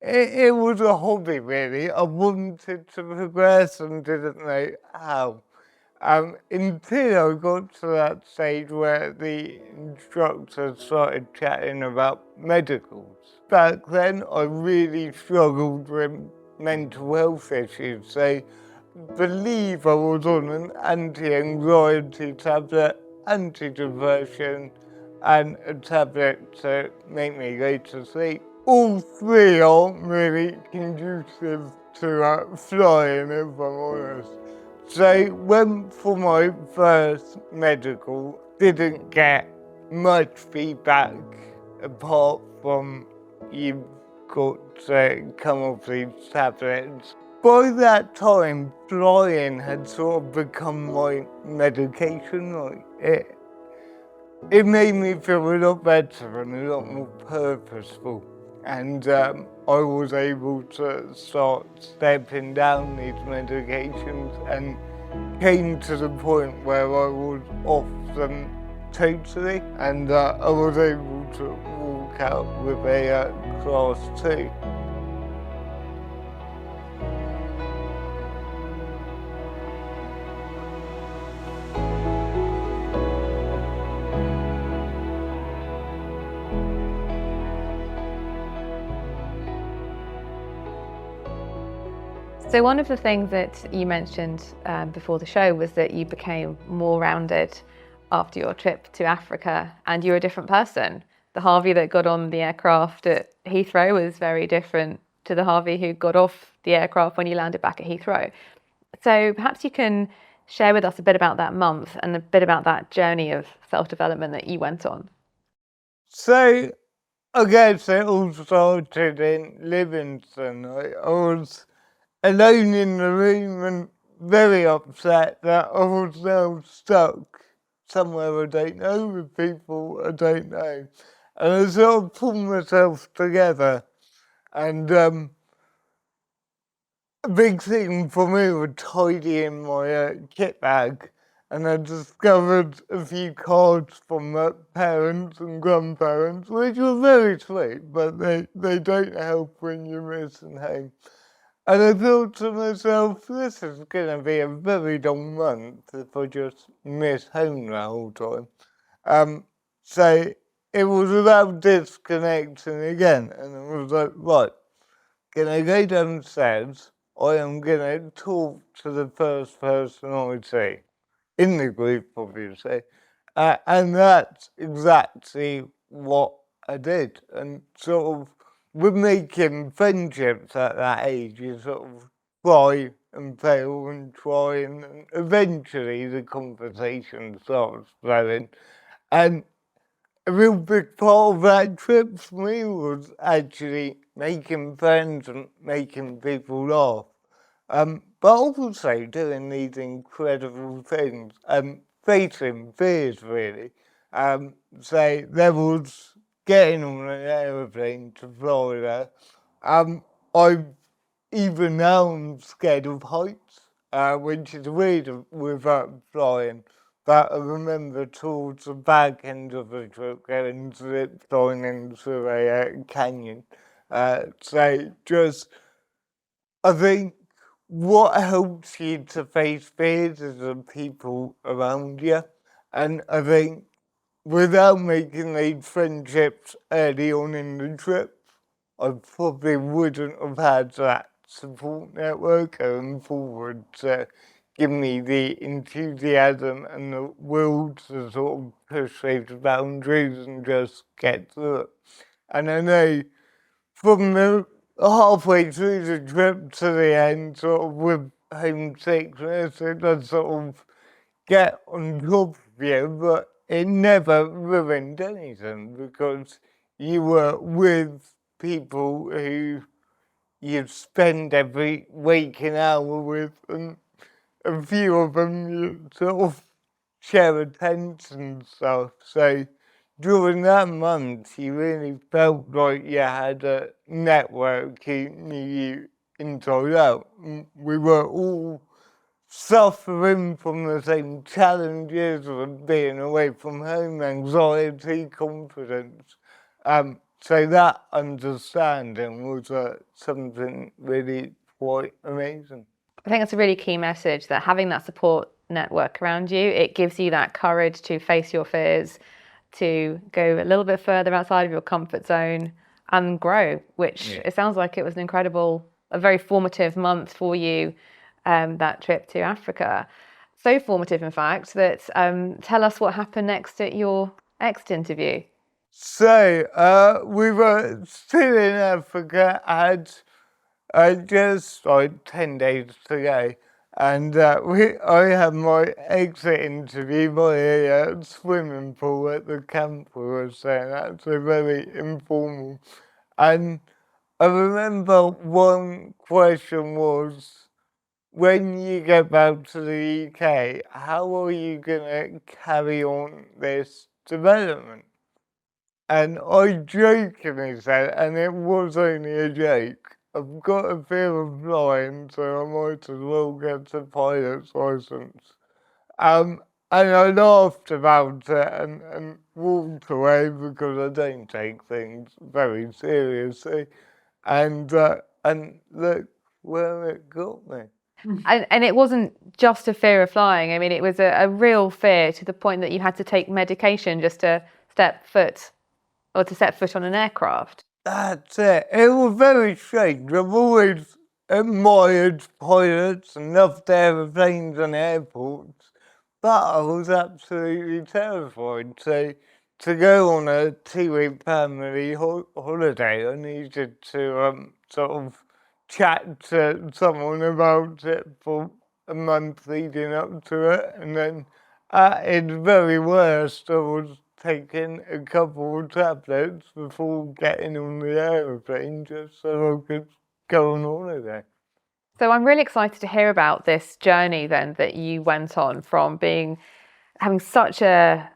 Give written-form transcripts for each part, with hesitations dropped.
it was a hobby, really. I wanted to progress and didn't know how. Until I got to that stage where the instructor started chatting about medicals. Back then, I really struggled with mental health issues. So believe I was on an anti-anxiety tablet, antidepressant, and a tablet to make me go to sleep. All three aren't really conducive to flying, if I'm honest. So went for my first medical, didn't get much feedback apart from you've got to come off these tablets. By that time, flying had sort of become my medication. Like it made me feel a lot better and a lot more purposeful. And I was able to start stepping down these medications and came to the point where I was off them totally, and I was able to walk out with a class 2. So one of the things that you mentioned before the show was that you became more rounded after your trip to Africa, and you're a different person. The Harvey that got on the aircraft at Heathrow was very different to the Harvey who got off the aircraft when you landed back at Heathrow. So perhaps you can share with us a bit about that month and a bit about that journey of self-development that you went on. So I guess it all started in Livingston. I was alone in the room and very upset that I was now stuck somewhere I don't know with people I don't know. And I sort of pulled myself together. And a big thing for me was tidying my kit bag. And I discovered a few cards from parents and grandparents, which were very sweet, but they don't help when you're missing home. And I thought to myself, this is going to be a very long month if I just miss home the whole time. So it was about disconnecting again. And I was like, right, going to go downstairs. I am going to talk to the first person I see, in the group, obviously. And that's exactly what I did. And sort of, with making friendships at that age, you sort of try and fail and try, and eventually the conversation starts flowing. And a real big part of that trip for me was actually making friends and making people laugh. But also doing these incredible things and facing fears, really. So there was getting on an aeroplane to Florida. I even now am scared of heights, which is weird with flying. But I remember towards the back end of the trip going zip lining into a canyon. So just, I think what helps you to face fears is the people around you. And I think without making these friendships early on in the trip, I probably wouldn't have had that support network going forward to give me the enthusiasm and the will to sort of push those boundaries and just get through it. And I know from the halfway through the trip to the end, sort of with homesickness, it does sort of get on top of you, but it never ruined anything because you were with people who you'd spend every waking hour with, and a few of them you sort of share a tent and stuff. So during that month, you really felt like you had a network who knew you inside out. We were all suffering from the same challenges of being away from home, anxiety, confidence. so that understanding was something really quite amazing. I think that's a really key message, that having that support network around you, it gives you that courage to face your fears, to go a little bit further outside of your comfort zone and grow, which it sounds like it was a very formative month for you, that trip to Africa. So formative, in fact, that tell us what happened next at your exit interview. So we were still in Africa, had just like 10 days to go, and I had my exit interview by a swimming pool at the camp we were staying at, so very informal. And I remember one question was, when you get back to the UK, how are you going to carry on this development? And I jokingly said, and it was only a joke, I've got a fear of flying, so I might as well get a pilot's license. And I laughed about it and walked away because I don't take things very seriously. And look where it got me. And it wasn't just a fear of flying. I mean, it was a real fear, to the point that you had to take medication just to set foot on an aircraft. That's it. It was very strange. I've always admired pilots and loved aeroplanes and airports, but I was absolutely terrified. So to go on a 2-week family holiday, I needed to sort of chat to someone about it for a month leading up to it, and then at its very worst, I was taking a couple of tablets before getting on the aeroplane just so I could go on holiday. So I'm really excited to hear about this journey then that you went on, from having such a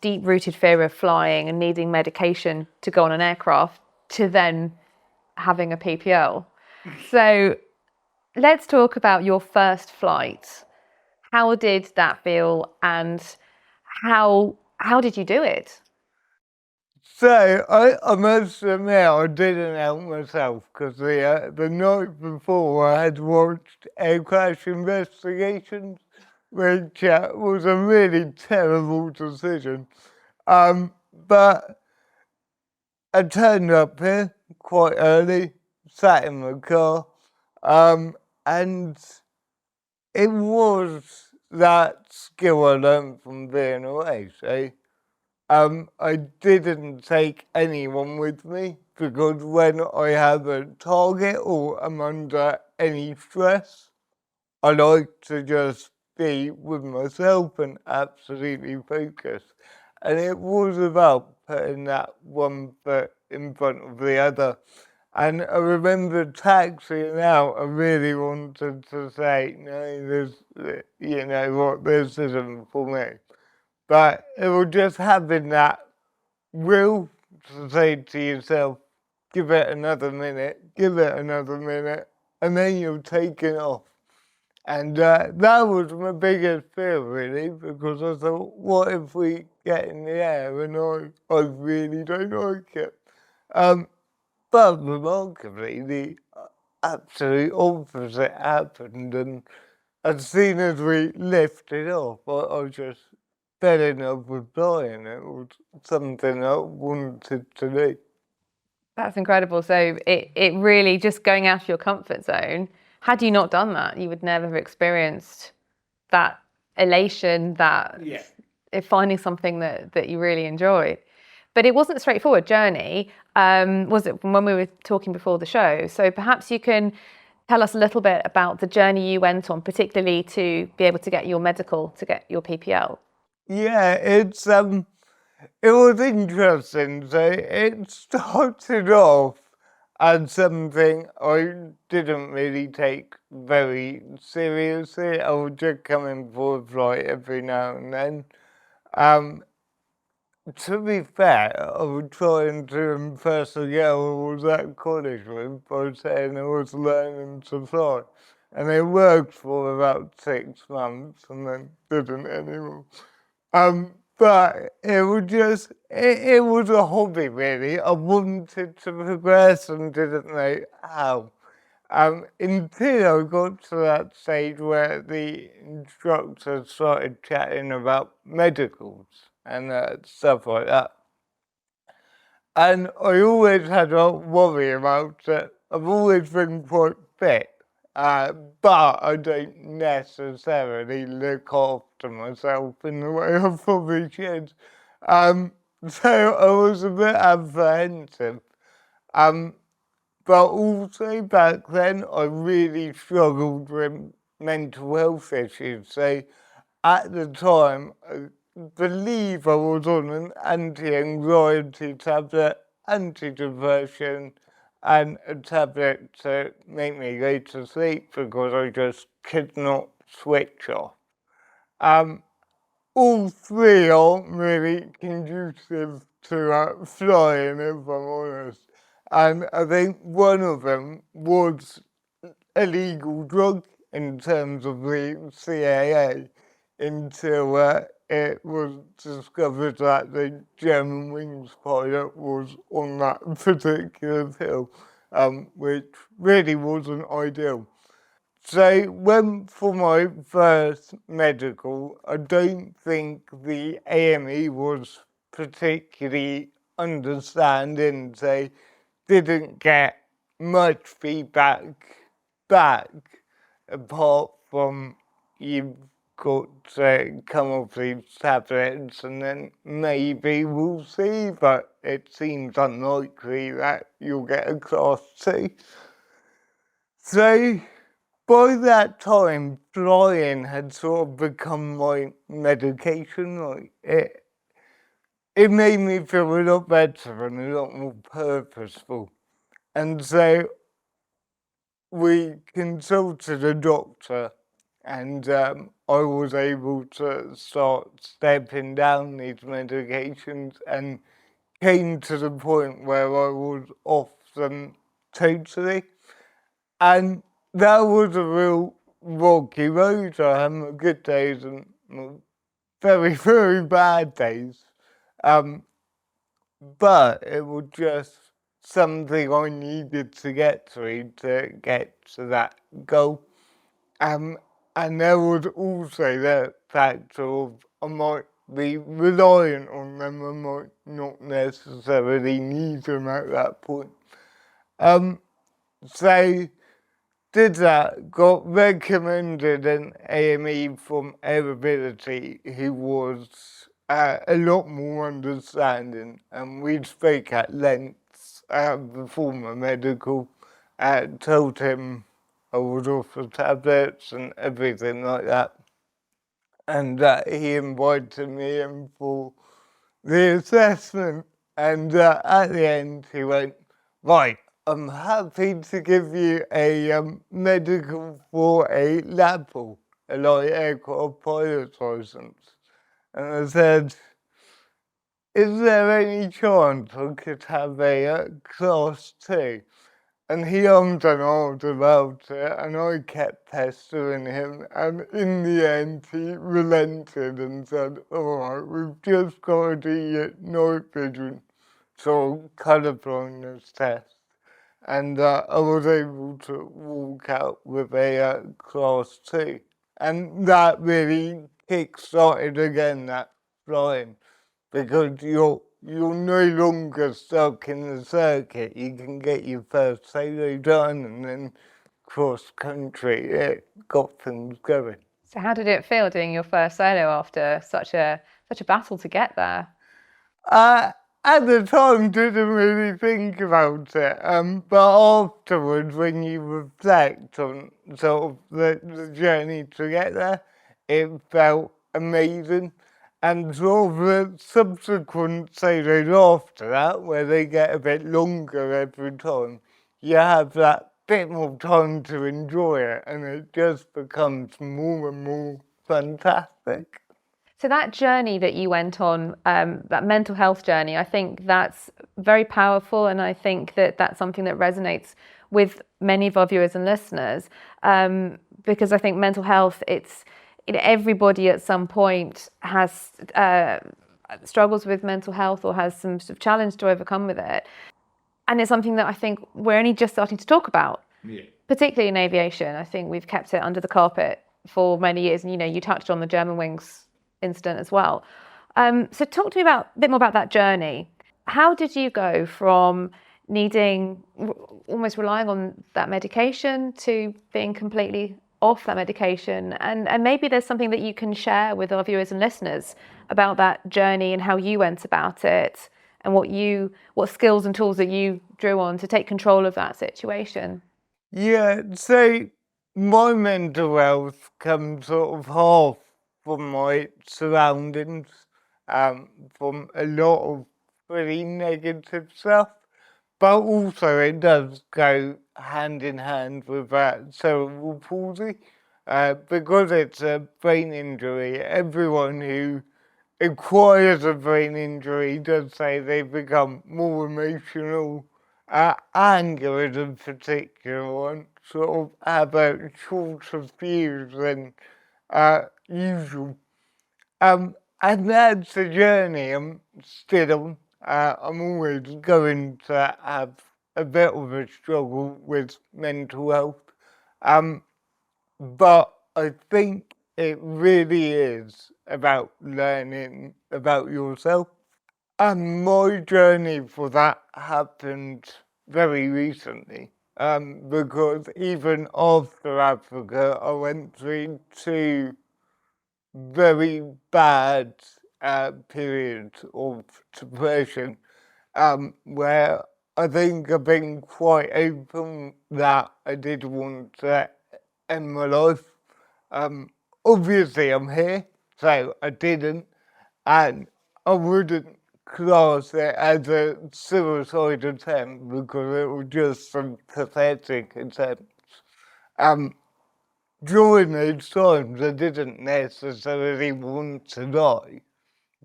deep-rooted fear of flying and needing medication to go on an aircraft, to then having a PPL. So let's talk about your first flight. How did that feel, and how did you do it? So I must admit I didn't help myself, because the night before I had watched Air Crash Investigations, which was a really terrible decision. But I turned up here quite early, sat in my car, and it was that skill I learned from being away. So I didn't take anyone with me, because when I have a target or I'm under any stress, I like to just be with myself and absolutely focus. And it was about putting that one foot in front of the other. And I remember taxiing out, I really wanted to say, no, you know what, this isn't for me. But it was just having that will to say to yourself, give it another minute, and then you're taking off. And that was my biggest fear, really, because I thought, what if we get in the air and I really don't like it? But remarkably, the absolute opposite happened, and as soon as we lifted off, I just fell in love with flying. It was something I wanted to do. That's incredible. So it really, just going out of your comfort zone, had you not done that, you would never have experienced that elation, finding something that you really enjoyed. But it wasn't a straightforward journey, was it, when we were talking before the show? So perhaps you can tell us a little bit about the journey you went on, particularly to be able to get your medical, to get your PPL. Yeah, it was interesting. So it started off as something I didn't really take very seriously. I would just come in for a flight every now and then. To be fair, I was trying to impress a girl I was at college with by saying I was learning to fly. And it worked for about 6 months and then didn't anymore. but it was a hobby really. I wanted to progress and didn't know how. Until I got to that stage where the instructor started chatting about medicals and stuff like that. And I always had a worry about it. I've always been quite fit, but I don't necessarily look after myself in the way I probably should. So I was a bit apprehensive. But also back then, I really struggled with mental health issues. So at the time, I believe I was on an anti-anxiety tablet, antidepressant, and a tablet to make me go to sleep because I just could not switch off. All three aren't really conducive to flying, if I'm honest. And I think one of them was a legal drug in terms of the CAA until it was discovered that the German Wings pilot was on that particular pill, which really wasn't ideal. So when for my first medical, I don't think the AME was particularly understanding. They didn't get much feedback back apart from you've got to come off these tablets and then maybe we'll see, but it seems unlikely that you'll get a class 2. So by that time, flying had sort of become my medication. Like it made me feel a lot better and a lot more purposeful. And so we consulted a doctor, and I was able to start stepping down these medications and came to the point where I was off them totally. And that was a real rocky road. I had my good days and my very, very bad days. But it was just something I needed to get to that goal. And there was also the factor of I might be reliant on them, I might not necessarily need them at that point. So did that, got recommended an AME from Aerobility who was a lot more understanding, and we spoke at length before my medical, told him I was off the tablets and everything like that, and he invited me in for the assessment, and at the end he went, right, I'm happy to give you a medical for a LAPL, a light aircraft pilot's license. And I said, is there any chance I could have a class 2? And he ummed and ahed about it, and I kept pestering him, and in the end he relented and said, alright, we've just got to do your night vision, so colour blindness test. And I was able to walk out with a class 2. And that really kick-started again that flying, because you're no longer stuck in the circuit. You can get your first solo done and then cross country. It got things going. So how did it feel doing your first solo after such a battle to get there? At the time, didn't really think about it. But afterwards, when you reflect on sort of the journey to get there, it felt amazing. And sort of the subsequent solos after that, where they get a bit longer every time, you have that bit more time to enjoy it, and it just becomes more and more fantastic. So that journey that you went on, that mental health journey, I think that's very powerful, and I think that that's something that resonates with many of our viewers and listeners, because I think mental health, it's everybody at some point has struggles with mental health or has some sort of challenge to overcome with it. And it's something that I think we're only just starting to talk about, particularly in aviation. I think we've kept it under the carpet for many years. And, you touched on the Germanwings incident as well. So talk to me a bit more about that journey. How did you go from needing, almost relying on that medication, to being completely off that medication? And maybe there's something that you can share with our viewers and listeners about that journey and how you went about it, and what skills and tools that you drew on to take control of that situation. Yeah, so my mental health comes sort of half from my surroundings, from a lot of pretty negative stuff, but also it does go hand in hand with cerebral palsy, because it's a brain injury. Everyone who acquires a brain injury does say they become more emotional. Anger is a particular one, sort of have a shorter fuse than usual. And that's a journey I'm still on. I'm always going to have a bit of a struggle with mental health. But I think it really is about learning about yourself. And my journey for that happened very recently, because even after Africa, I went through 2 very bad periods of depression, where I think I've been quite open that I did want to end my life. Obviously, I'm here, so I didn't, and I wouldn't class it as a suicide attempt because it was just some pathetic attempts. During those times, I didn't necessarily want to die,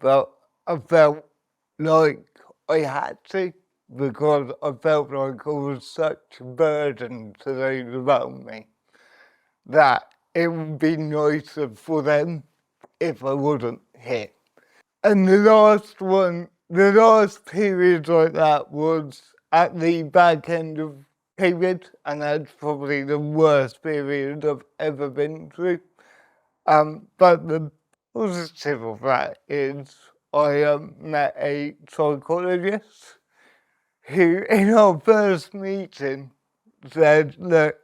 but I felt like I had to, because I felt like I was such a burden to those around me that it would be nicer for them if I wasn't here. And the last period like that was at the back end of COVID, and that's probably the worst period I've ever been through. But the positive of that is I met a psychologist who, in our first meeting, said, "Look,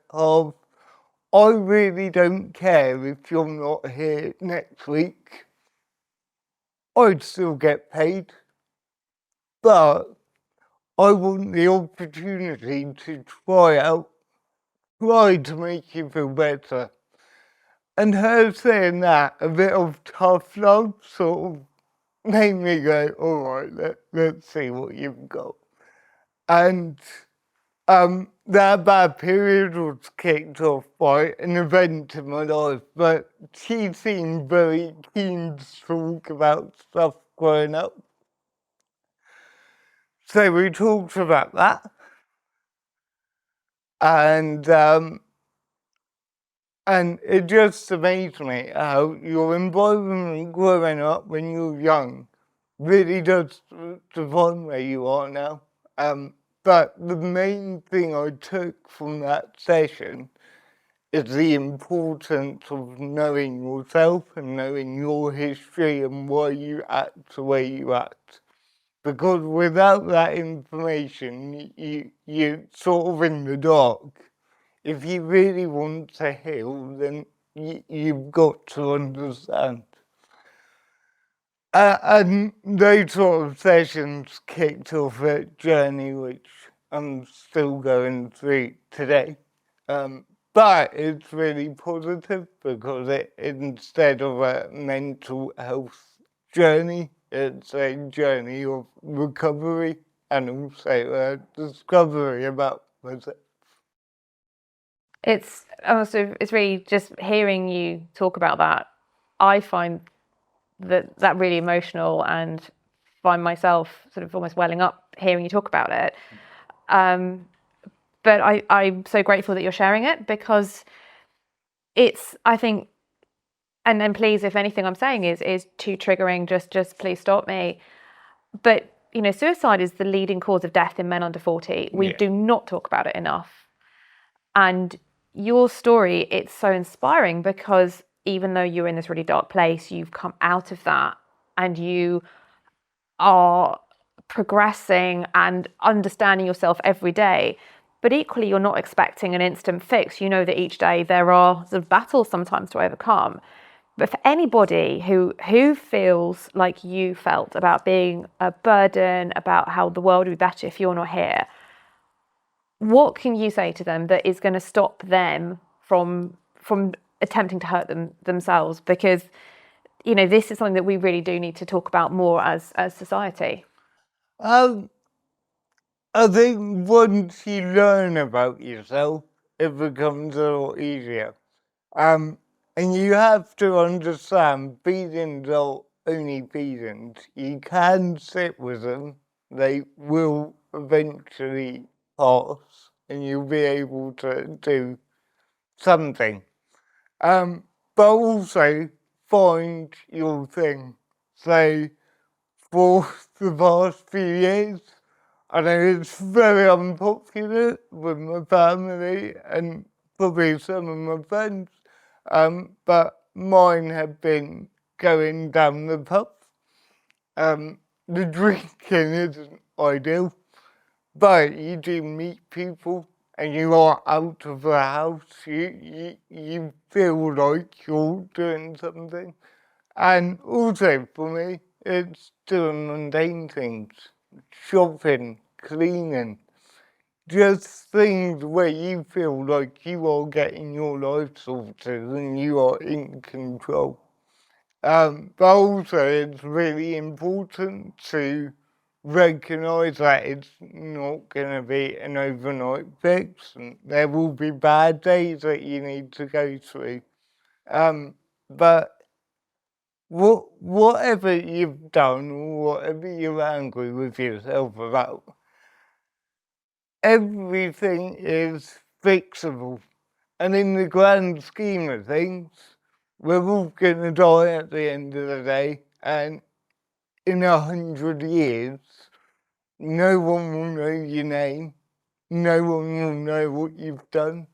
I really don't care if you're not here next week. I'd still get paid, but I want the opportunity to try to make you feel better." And her saying that, a bit of tough love sort of made me go, all right, let's see what you've got. And that bad period was kicked off by an event in my life, but she seemed very keen to talk about stuff growing up. So we talked about that. And it just amazed me how your environment growing up when you're young really does define where you are now. But the main thing I took from that session is the importance of knowing yourself and knowing your history and why you act the way you act. Because without that information, you're sort of in the dark. If you really want to heal, then you've got to understand. And those sort of sessions kicked off a journey which I'm still going through today. But it's really positive because instead of a mental health journey, it's a journey of recovery and also a discovery about myself. It's really just hearing you talk about that. I find that really emotional and find myself sort of almost welling up hearing you talk about it. But I'm so grateful that you're sharing it, because I think And then please, if anything I'm saying is too triggering, just please stop me. But suicide is the leading cause of death in men under 40. We do not talk about it enough. And your story, it's so inspiring because even though you're in this really dark place, you've come out of that and you are progressing and understanding yourself every day. But equally, you're not expecting an instant fix. You know that each day there are sort of battles sometimes to overcome. But for anybody who feels like you felt about being a burden, about how the world would be better if you're not here, what can you say to them that is going to stop them from attempting to hurt themselves? Because this is something that we really do need to talk about more as society. I think once you learn about yourself, it becomes a lot easier. And you have to understand feelings are only feelings. You can sit with them, they will eventually pass, and you'll be able to do something. But also find your thing. So for the past few years, I know it's very unpopular with my family and probably some of my friends, but mine have been going down the pub. The drinking isn't ideal, but you do meet people and you are out of the house. You feel like you're doing something. And also for me, it's doing mundane things. Shopping, cleaning, just things where you feel like you are getting your life sorted and you are in control. But also it's really important to recognise that it's not going to be an overnight fix and there will be bad days that you need to go through. But whatever you've done or whatever you're angry with yourself about, everything is fixable. And in the grand scheme of things, we're all going to die at the end of the day. And in 100 years, no one will know your name. No one will know what you've done.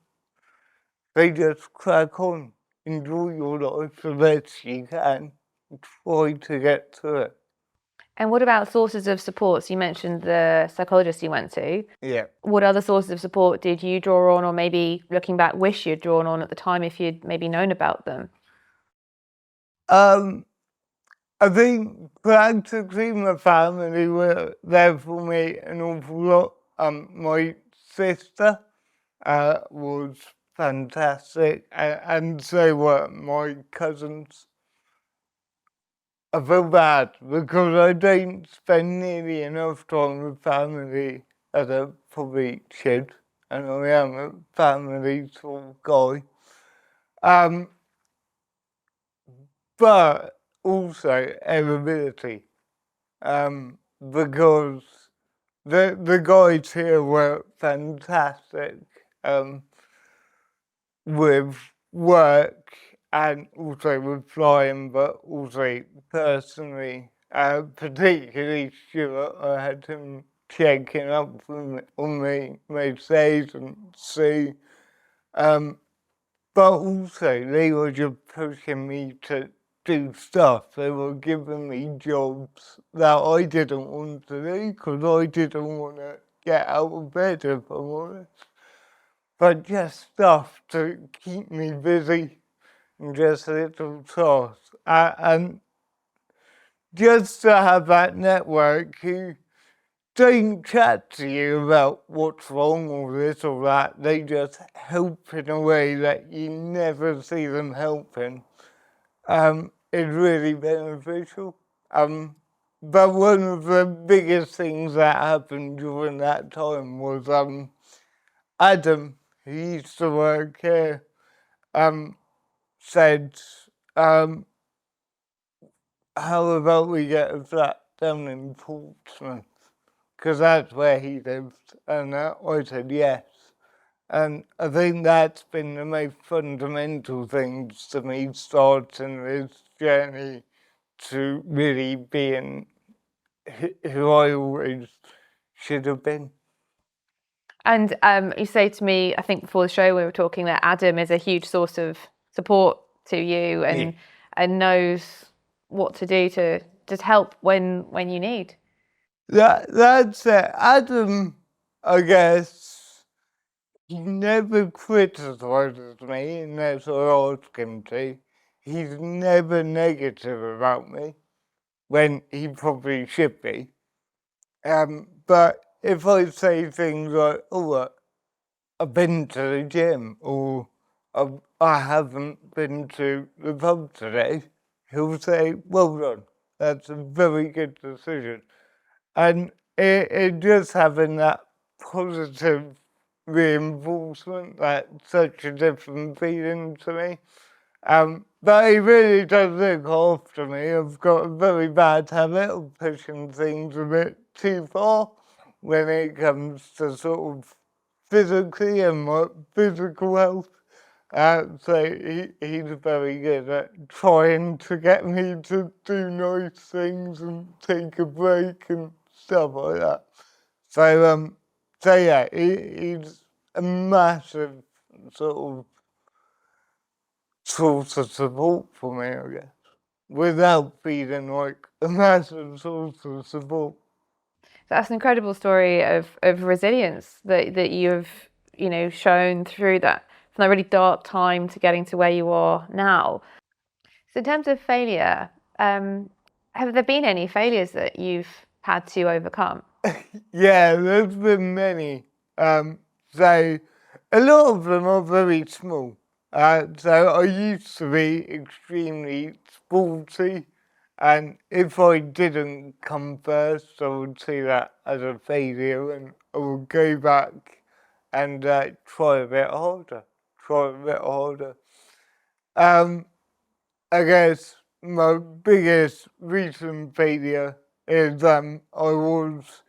They just crack on. Enjoy your life the best you can. Try to get through it. And what about sources of support? So you mentioned the psychologist you went to. Yeah. What other sources of support did you draw on, or maybe looking back, wish you'd drawn on at the time if you'd maybe known about them? I think practically my family were there for me an awful lot. My sister was fantastic, and so were my cousins. I feel bad because I don't spend nearly enough time with family as I probably should, and I am a family sort of guy. But also Aerobility, because the guys here were fantastic with work and also with flying, but also personally, particularly Stuart. I had him checking up on me most days and see. But also they were just pushing me to do stuff. They were giving me jobs that I didn't want to do because I didn't want to get out of bed, if I'm honest. But just stuff to keep me busy and just little tasks. And just to have that network who don't chat to you about what's wrong or this or that. They just help in a way that you never see them helping. Is really beneficial. But one of the biggest things that happened during that time was Adam, who used to work here, said, how about we get a flat down in Portsmouth? Because that's where he lived, and I said yes. And I think that's been the most fundamental things to me starting this journey to really being who I always should have been. And you say to me, I think before the show we were talking, that Adam is a huge source of support to you and knows what to do to just help when you need. That's it. Adam, I guess, he never criticises me unless I ask him to. He's never negative about me when he probably should be. But if I say things like, oh, I've been to the gym, or I haven't been to the pub today, he'll say, well done, that's a very good decision. And it just having that positive reinforcement, that's such a different feeling to me. But he really does look after me. I've got a very bad habit of pushing things a bit too far when it comes to sort of physically and my physical health. So he's very good at trying to get me to do nice things and take a break and stuff like that. So yeah, he's a massive sort of source of support for me, I guess, without feeling like a massive source of support. That's an incredible story of resilience that you've shown through that, from that really dark time to getting to where you are now. So in terms of failure, have there been any failures that you've had to overcome? Yeah, there's been many. So a lot of them are very small. So I used to be extremely sporty, and if I didn't come first, I would see that as a failure, and I would go back and try a bit harder. I guess my biggest recent failure is I was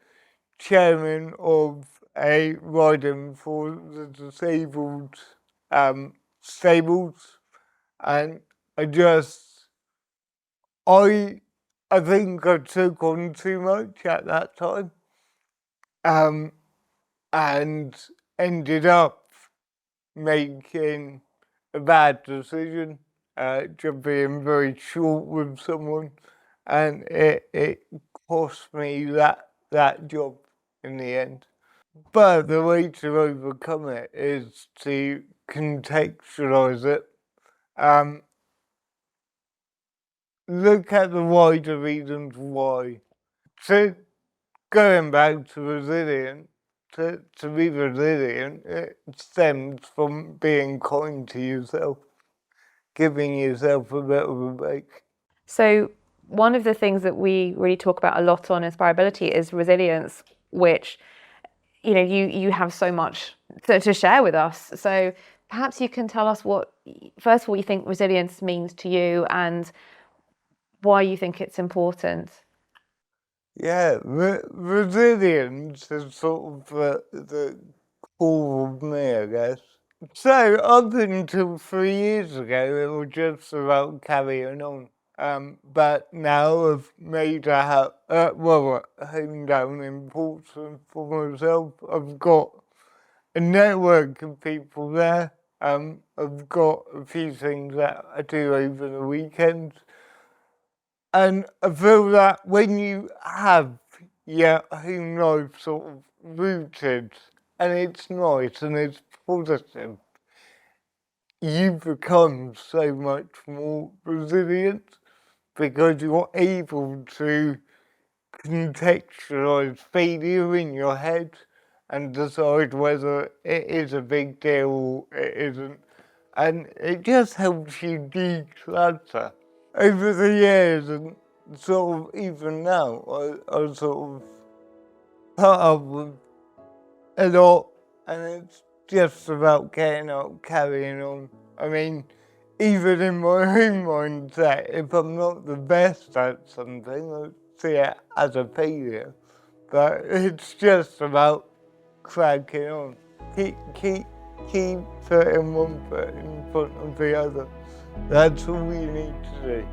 chairman of a riding for the disabled stables, and I I think I took on too much at that time, and ended up making a bad decision, just being very short with someone, and it cost me that job in the end. But the way to overcome it is to contextualize it. Look at the wider reasons why. So going back to resilience, to be resilient, it stems from being kind to yourself, giving yourself a bit of a break. So one of the things that we really talk about a lot on Inspirability is resilience, which you have so much to share with us. So perhaps you can tell us first of all, you think resilience means to you and why you think it's important. Yeah, resilience is sort of the core of me, I guess. So up until 3 years ago, it was just about carrying on. But now I've made a home down in Portsmouth for myself. I've got a network of people there. I've got a few things that I do over the weekends. And I feel that when you have your home life sort of rooted and it's nice and it's positive, you become so much more resilient because you're able to contextualize failure in your head and decide whether it is a big deal or it isn't. And it just helps you declutter. Over the years and sort of even now, I sort of put up with a lot, and it's just about getting up, carrying on. I mean, even in my own mindset, if I'm not the best at something, I see it as a failure. But it's just about cracking on. Keep keep putting one foot in front of the other. That's all you need to do.